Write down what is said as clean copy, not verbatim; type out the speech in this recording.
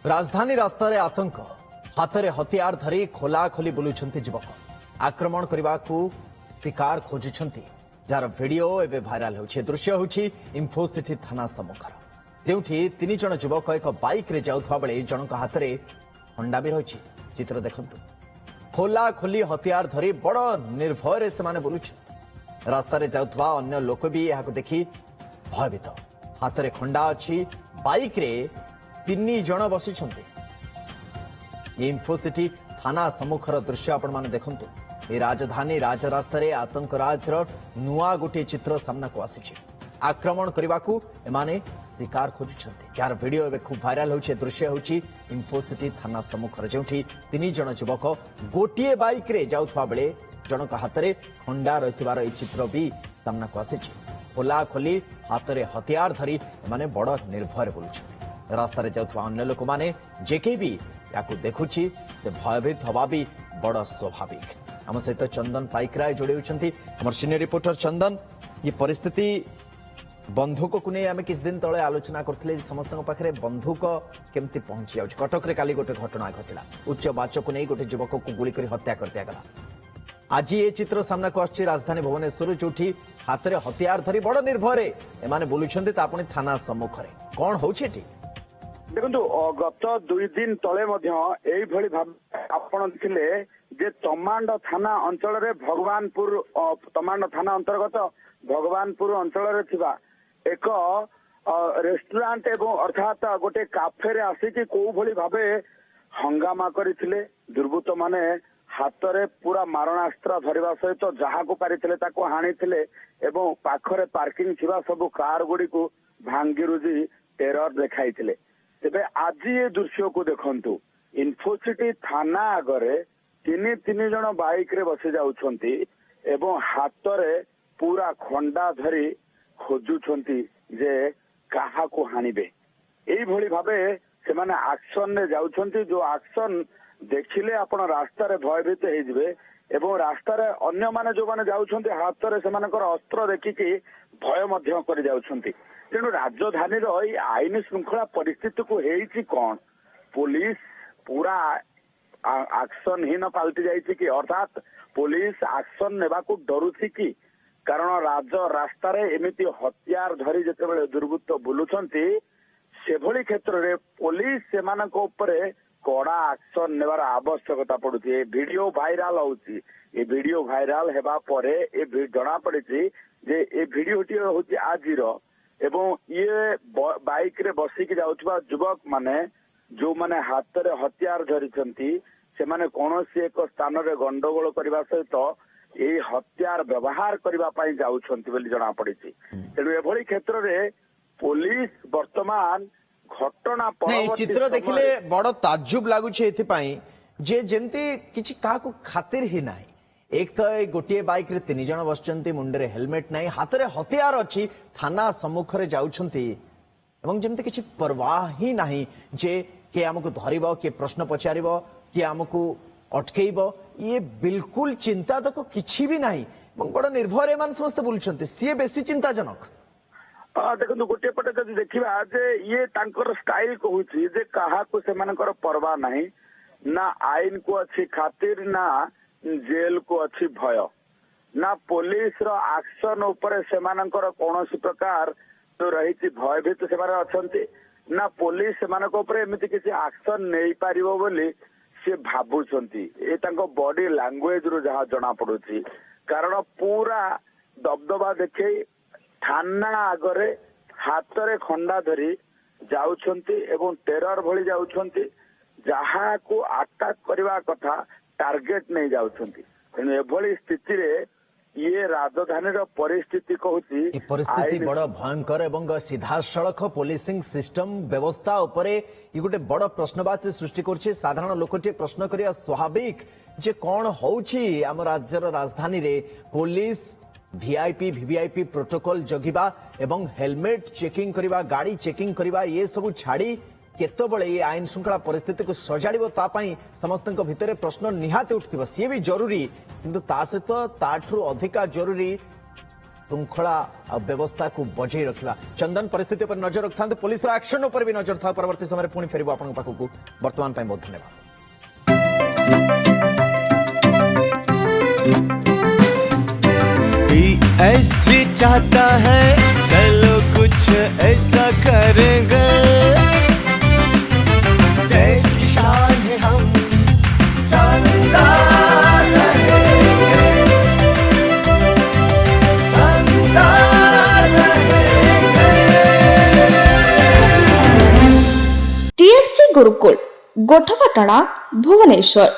राजधानी रास्तार आतंक हाथ में हथियार धरी खोला खोली बुलुंट युवक आक्रमण करने को शिकार खोजुंट जार भिडियो एवं भाइराल हो दृश्य होची इन्फोसिटी थाना सम्मुखर जोठी 3 जण युवक एक बाइक रे जाउथबा बेले जनक हाथ में खंडा भी रही चित्र देखंतु खोला खोली हथियार धरी बड़ निर्भय से बुलुंट रास्तार जाउथबा अन्य लोक भी यहां देखि भयभीत हाथ में खंडा अच्छी बाइक रे 3 जण बसिछन्ते इन्फोसिटी थाना सम्मुखर दृश्य आपण माने देखंतु ए राजधानी राजरास्ता रे आतंकराज नुआ गोटे चित्र सामना को आसी आक्रमण करने को एमाने शिकार खोजुछन्ते जार वीडियो एवं खूब भाइराल होछि दृश्य होछि इन्फोसिटी थाना सम्मुखर जोठी 3 जण युवक गोटे बाइक रे जाउथबा बेले जनक हाथ में खंडा रहिथिबार ए चित्र भी सामना को आसी खोला खोली हाथ में हथियार धरी एमाने बड़ निर्भय बुलुछन्ते रास्तार जाउथबा अन्य लोक माने जेके भी याकू देखुछि से भयभीत हवा भी बड़ स्वाभाविक आम सहित चंदन पाइकराय जोड़ी होती आम सीनियर रिपोर्टर चंदन ये परिस्थिति बंधुक को नहीं आम किस दिन तले आलोचना करते समस्त पाखे बंधुक केमती पहुंची जाऊँ कटक काली गोटे घटना घटला उच्च बाच को नहीं गोटे युवक को गुली कर हत्या कर दिगला आज ये चित्र सामना को आसी राजधानी भुवनेश्वर जोठी हाथ में हथियार धरी बड़ निर्भय एमाने बुलुछन्ते तापुनी थाना सम्मुखरे कौन होछि देखु गत 2 दिन तले यही भाव आपण देखिले जे तमांड थाना अंचल भगवानपुर तमांड थाना अंतर्गत भगवानपुर अंचल एक रेस्टोरेंट एवं अर्थात गोटे काफे रे आसिकी को भली भावे हंगामा करथिले दुर्बृत्त माने हाथ रे पूरा मारणास्त्र धरिबा सहित जहा को पारिथिले ताको हानिथिले एवं पाखरे पार्किंग थिबा सब कार गुडी को भांगीरुजी टेरर देखाइथिले तेबे आज ये दृश्य को देखंतु इन्फोसिटी थाना आगरे 3 जण बाइक रे बसी जाउछंती एवं हाथ रे पूरा खंडा धरी खोजुछंती जे काहा को हानिबे एई भली भाबे से माने एक्शन रे जाउछंती जो एक्शन देखिले आपण रास्ता रे भयभीत हे जिवे एवं रास्ता रे अन्य माने जो माने जाउछंती हाथ रे से मानकर अस्त्र देखिकी भय मध्य कर जाउछंती तेणु राजधानी आईन श्रृंखला परिस्थिति को हेइछि कौन पुलिस पूरा एक्शनहीन पाल्टी जाइछि कि अर्थात पुलिस एक्शन नेबा को डरुछि कि कारण राज रास्ता रे एमिति हथियार धरी जेतेबेले दुर्बृत्त बुलुछंती सेभली क्षेत्र रे पुलिस सेमानक उपरे कड़ा एक्शन नेबार आवश्यकता पड़ुछि ए वीडियो भाइराल होछि ए वीडियो भाइराल हेबा परे ए जणा पड़िछि जे ए वीडियोटी होछि आजिर एवं ये बाइक रे बसिकी जाउथबा युवक माने जो माने हाथ रे हथियार धरिछंती से माने कोनोसी एक स्थान रे गंडगोल करबा सहित ए हथियार व्यवहार करबा पई जाउछंती बोली जणा पड़िछि तेणु एभली क्षेत्र रे पुलिस वर्तमान घटना परवर्ती चित्र देखिले बड़ ताज्जुब लागुछि एथि पई जे जेमती किछि का को खातिर ही नाही एक तो गोटे बाइक रे 3 जण बसचंती मुंडे हेलमेट नहीं हाथ में हथियार अच्छी थाना सम्मुखरे जाउछंती एवं जेमती किछि परवाह ही नहीं जे के हमको धरिबो के प्रश्न पचारिबो कि हमको अटकेइबो ये बिल्कुल चिंता तक किछि भी नहीं बड़ निर्भय मान समस्त बुलछंती सी बेसी चिंताजनक देखो गोटे पटे जब देखा जे ये तांकर स्टाइल कहूछि जे काहा को से मानकर परवाह नहीं ना आईन को अच्छी खातिर ना जेल को अच्छी भय ना पुलिस रो एक्शन ऊपर से मानकर कौनसी प्रकार जो रही भयभीत से अच्छा ना पुलिस से एमती किसी एक्शन नहीं पारिबो बोली से भाबुछंती ए तांको बॉडी लैंग्वेज रो जहाँ जना पड़ुछि कारण पूरा दबदबा देखे थाना आगरे हाथ रे खंडा धरी जाउछंती एवं टेरर भली जाउछंती जहाँ को अटैक करबा कथा टार्गेट नहीं जाउछंती तेणु एभली स्थिति रे ये राजधानी परिस्थिति कहूची परिस्थिति बड़ भयंकर एवं सीधासलख पुलिसिंग सिस्टम व्यवस्था उपरे ये गोटे बड़ प्रश्नवाची सृष्टि करछि साधारण लोकटे प्रश्न करिया स्वाभाविक जे कौन होउछि आम राज्यर राजधानी रे पुलिस वीआईपी वीवीआईपी प्रोटोकॉल जगिबा एवं हेलमेट चेकिंग करबा गाड़ी चेकिंग करबा ये सब छाड़ी केतबळे ये आईन श्रृंखला परिस्थिति को सजाड़िबो ता पई समस्तक भितरे प्रश्न निहाती उठथिबो सी भी जरूरी किंतु ता सहित ताठू अधिका जरूरी श्रृंखला व्यवस्था को बजाई रखा। चंदन परिस्थिति पर नजर रखता पुलिस एक्शन पर भी नजर था। परवर्ती समय पुणी फेर आपण पाखक वर्तमान बहुत धन्यवाद। PSG चाहता है चलो कुछ ऐसा करेंगे, देश की शान है हम शानदार रहेंगे, शानदार रहेंगे। TSG गुरुकुल गोठपाटणा भुवनेश्वर।